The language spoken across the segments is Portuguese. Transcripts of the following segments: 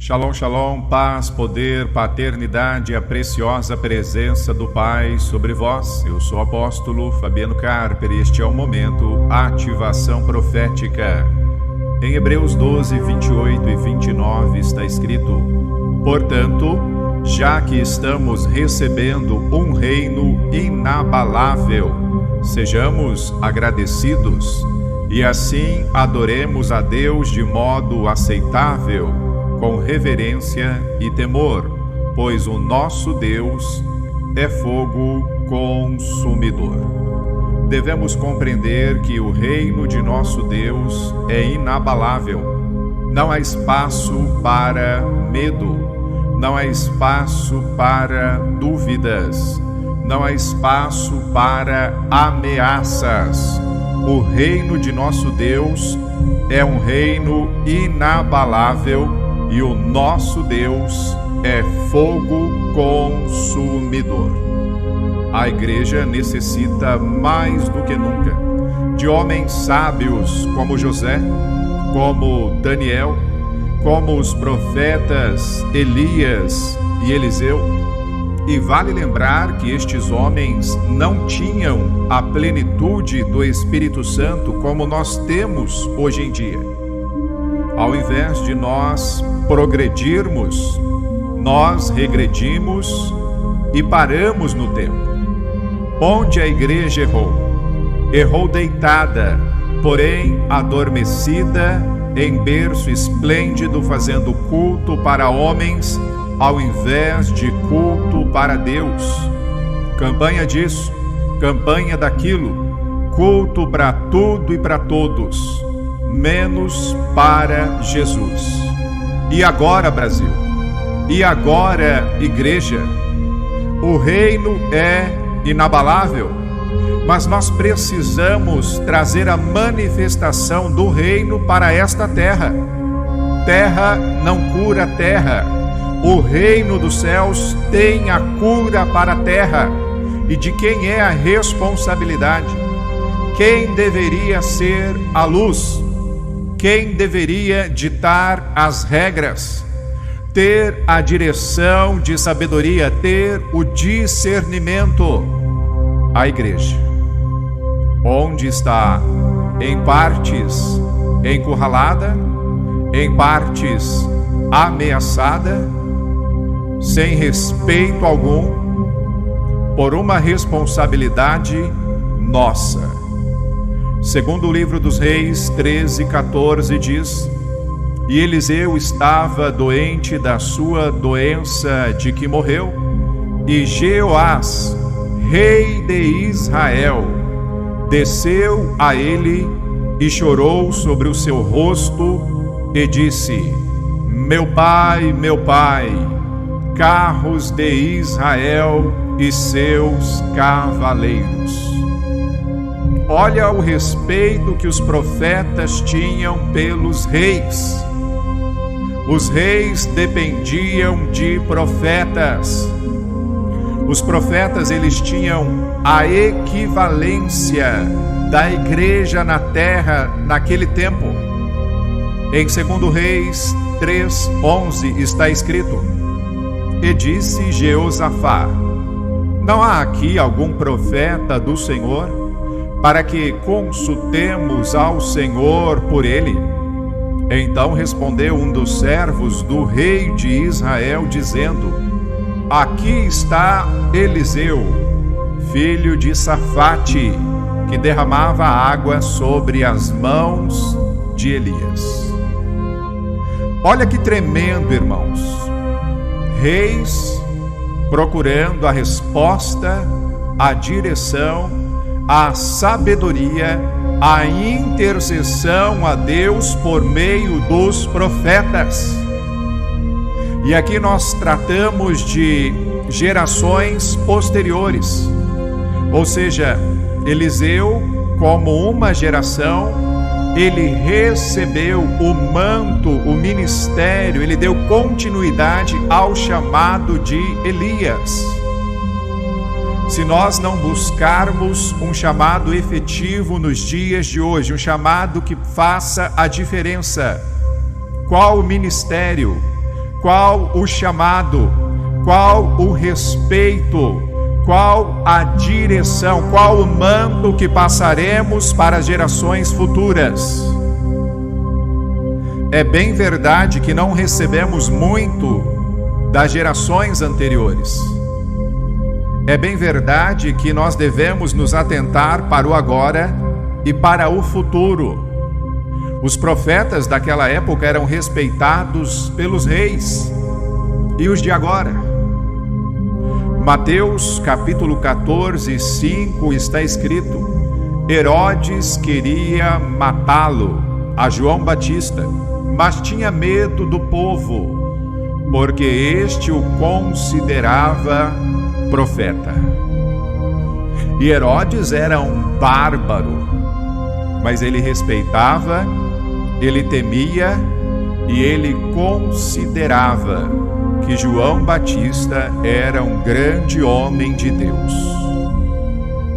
Shalom, shalom, paz, poder, paternidade e a preciosa presença do Pai sobre vós. Eu sou o apóstolo Fabiano Carper e este é o momento Ativação Profética. Em Hebreus 12, 28 e 29 está escrito: portanto, já que estamos recebendo um reino inabalável, sejamos agradecidos e assim adoremos a Deus de modo aceitável, com reverência e temor, pois o nosso Deus é fogo consumidor. Devemos compreender que o reino de nosso Deus é inabalável. Não há espaço para medo, não há espaço para dúvidas, não há espaço para ameaças. O reino de nosso Deus é um reino inabalável e o nosso Deus é fogo consumidor. A igreja necessita mais do que nunca de homens sábios como José, como Daniel, como os profetas Elias e Eliseu. E vale lembrar que estes homens não tinham a plenitude do Espírito Santo como nós temos hoje em dia. Ao invés de nós progredirmos, nós regredimos e paramos no tempo. Onde a igreja errou? Errou deitada, porém adormecida em berço esplêndido, fazendo culto para homens ao invés de culto para Deus. Campanha disso, campanha daquilo, culto para tudo e para todos, menos para Jesus. E agora, Brasil? E agora, igreja? O reino é inabalável, mas nós precisamos trazer a manifestação do reino para esta terra. Terra não cura terra. O reino dos céus tem a cura para a terra. E de quem é a responsabilidade? Quem deveria ser a luz? Quem deveria ditar as regras? Ter a direção de sabedoria, ter o discernimento? A igreja. Onde está? Em partes encurralada, em partes ameaçada, sem respeito algum, por uma responsabilidade nossa. Segundo o livro dos Reis 13:14 diz: e Eliseu estava doente da sua doença de que morreu, e Jeoás, rei de Israel, desceu a ele e chorou sobre o seu rosto e disse: meu pai, carros de Israel e seus cavaleiros. Olha o respeito que os profetas tinham pelos reis. Os reis dependiam de profetas. Os profetas, eles tinham a equivalência da igreja na terra naquele tempo. Em 2 Reis 3:11 está escrito: e disse Jeosafá: não há aqui algum profeta do Senhor, para que consultemos ao Senhor por ele? Então respondeu um dos servos do rei de Israel, dizendo: aqui está Eliseu, filho de Safate, que derramava água sobre as mãos de Elias. Olha que tremendo, irmãos. Reis procurando a resposta, a direção, a sabedoria, a intercessão a Deus por meio dos profetas. E aqui nós tratamos de gerações posteriores, ou seja, Eliseu, como uma geração, ele recebeu o manto, o ministério, ele deu continuidade ao chamado de Elias. Se nós não buscarmos um chamado efetivo nos dias de hoje, um chamado que faça a diferença, qual o ministério? qual o chamado, qual o respeito, qual a direção, qual o manto que passaremos para as gerações futuras. É bem verdade que não recebemos muito das gerações anteriores. É bem verdade que nós devemos nos atentar para o agora e para o futuro. Os profetas daquela época eram respeitados pelos reis. E os de agora? Mateus capítulo 14, 5 está escrito: Herodes queria matá-lo, a João Batista, mas tinha medo do povo, porque este o considerava profeta. E Herodes era um bárbaro, mas ele respeitava, ele temia e ele considerava que João Batista era um grande homem de Deus.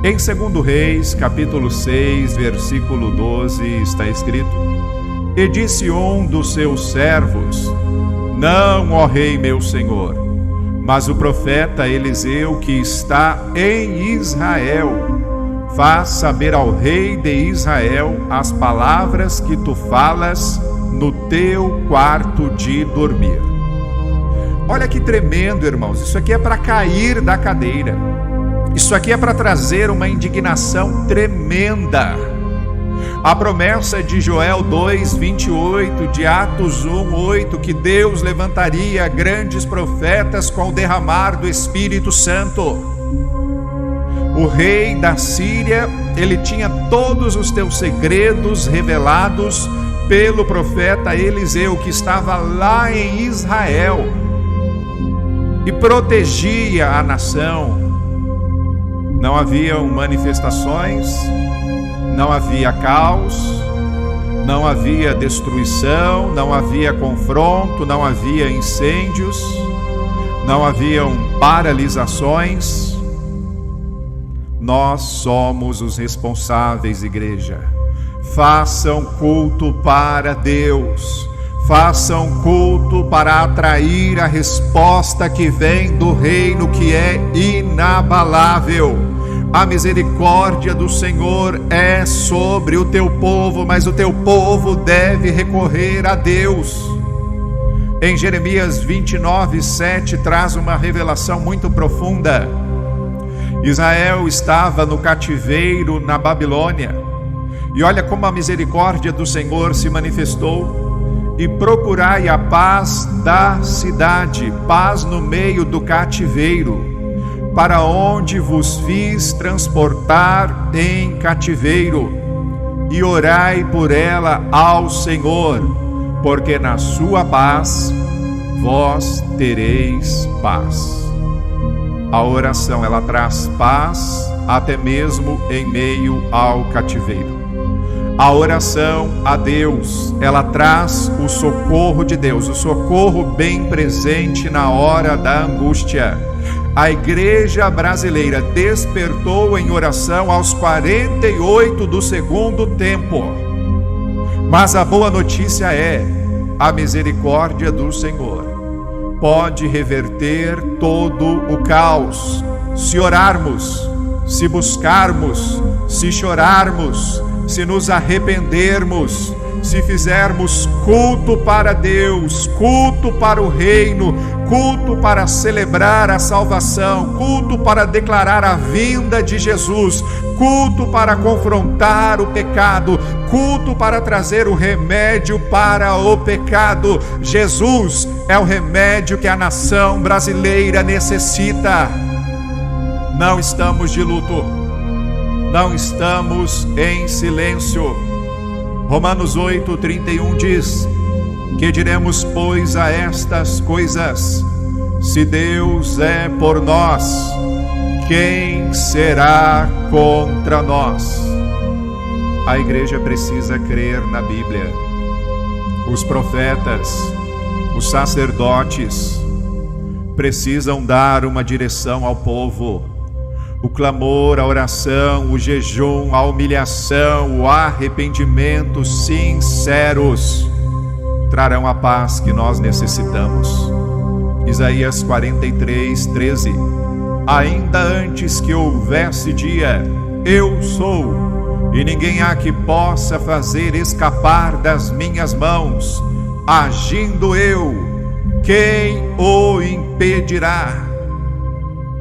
Em 2 Reis, capítulo 6, versículo 12, está escrito: E disse um dos seus servos: Não, ó rei meu senhor, mas o profeta Eliseu, que está em Israel, faz saber ao rei de Israel as palavras que tu falas no teu quarto de dormir. Olha que tremendo, irmãos. Isso aqui é para cair da cadeira. Isso aqui é para trazer uma indignação tremenda. A promessa de Joel 2:28, de Atos 1:8, que Deus levantaria grandes profetas com o derramar do Espírito Santo. O rei da Síria, ele tinha todos os teus segredos revelados pelo profeta Eliseu, que estava lá em Israel e protegia a nação. Não haviam manifestações, não havia caos, não havia destruição, não havia confronto, não havia incêndios, não haviam paralisações. Nós somos os responsáveis, igreja. Façam culto para Deus. Façam culto para atrair a resposta que vem do reino, que é inabalável. A misericórdia do Senhor é sobre o teu povo, mas o teu povo deve recorrer a Deus. Em Jeremias 29:7 traz uma revelação muito profunda. Israel estava no cativeiro na Babilônia, e olha como a misericórdia do Senhor se manifestou. E procurai a paz da cidade, paz no meio do cativeiro, para onde vos fiz transportar em cativeiro, e orai por ela ao Senhor, porque na sua paz vós tereis paz. A oração, ela traz paz até mesmo em meio ao cativeiro. A oração a Deus, ela traz o socorro de Deus, o socorro bem presente na hora da angústia. A igreja brasileira despertou em oração aos 48 do segundo tempo. Mas a boa notícia é: a misericórdia do Senhor pode reverter todo o caos, se orarmos, se buscarmos, se chorarmos, se nos arrependermos, se fizermos culto para Deus, culto para o reino, culto para celebrar a salvação, culto para declarar a vinda de Jesus, culto para confrontar o pecado, culto para trazer o remédio para o pecado. Jesus é o remédio que a nação brasileira necessita. Não estamos de luto, não estamos em silêncio. Romanos 8:31 diz: que diremos, pois, a estas coisas? Se Deus é por nós, quem será contra nós? A igreja precisa crer na Bíblia. Os profetas, os sacerdotes precisam dar uma direção ao povo. O clamor, a oração, o jejum, a humilhação, o arrependimento sinceros. trarão a paz que nós necessitamos. Isaías 43:13. Ainda antes que houvesse dia, eu sou, e ninguém há que possa fazer escapar das minhas mãos. Agindo eu, quem o impedirá?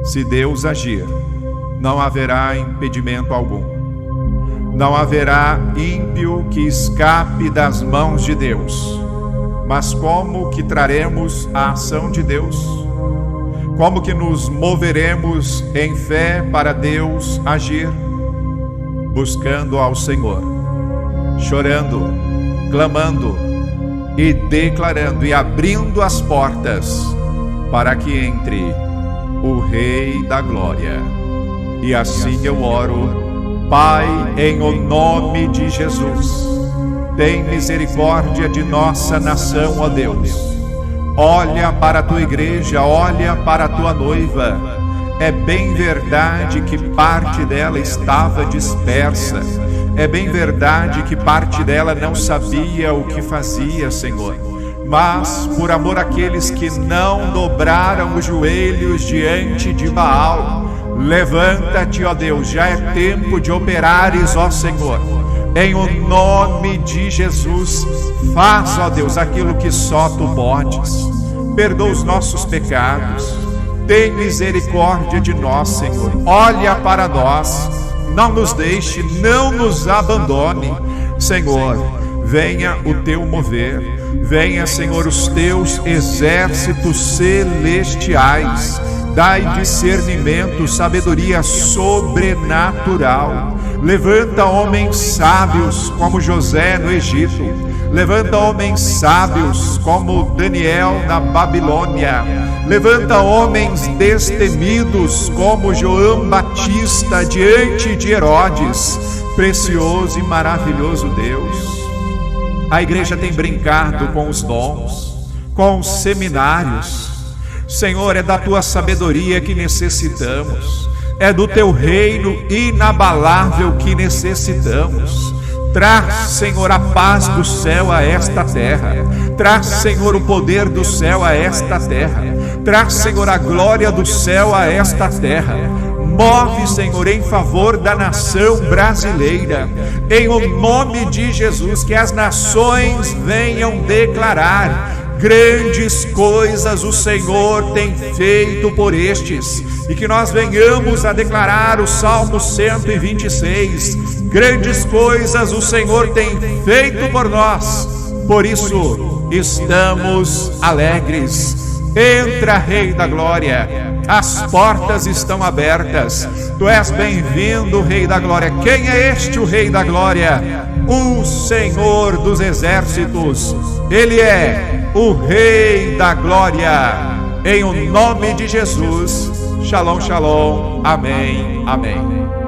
Se Deus agir, não haverá impedimento algum. Não haverá ímpio que escape das mãos de Deus. Mas como que traremos a ação de Deus? Como que nos moveremos em fé para Deus agir? Buscando ao Senhor, chorando, clamando e declarando e abrindo as portas para que entre o Rei da Glória. E assim eu oro. Pai, em o nome de Jesus, tem misericórdia de nossa nação, ó Deus. Olha para a tua igreja, olha para a tua noiva. É bem verdade que parte dela estava dispersa. É bem verdade que parte dela não sabia o que fazia, Senhor. Mas, por amor àqueles que não dobraram os joelhos diante de Baal, levanta-te, ó Deus, já é tempo de operares, ó Senhor. Em o nome de Jesus, faz, ó Deus, aquilo que só tu podes. Perdoa os nossos pecados. Tem misericórdia de nós, Senhor. Olha para nós. Não nos deixe, não nos abandone. Senhor, venha o teu mover. Venha, Senhor, os teus exércitos celestiais. Dai discernimento, sabedoria sobrenatural. Levanta homens sábios como José no Egito. Levanta homens sábios como Daniel na Babilônia. Levanta homens destemidos como João Batista diante de Herodes. Precioso e maravilhoso Deus. A igreja tem brincado com os dons, com os seminários. Senhor, é da tua sabedoria que necessitamos. É do teu reino inabalável que necessitamos. Traz, Senhor, a paz do céu a esta terra. Traz, Senhor, o poder do céu a esta terra. Traz, Senhor, a glória do céu a esta terra. Move, Senhor, em favor da nação brasileira. Em o nome de Jesus, que as nações venham declarar: grandes coisas o Senhor tem feito por estes. E que nós venhamos a declarar o Salmo 126. Grandes coisas o Senhor tem feito por nós. Por isso estamos alegres. Entra, Rei da Glória. As portas estão abertas. Tu és bem-vindo, Rei da Glória. Quem é este, o Rei da Glória? O Senhor dos Exércitos. Ele é o Rei da Glória. Em o nome de Jesus. Shalom, shalom. Amém, amém.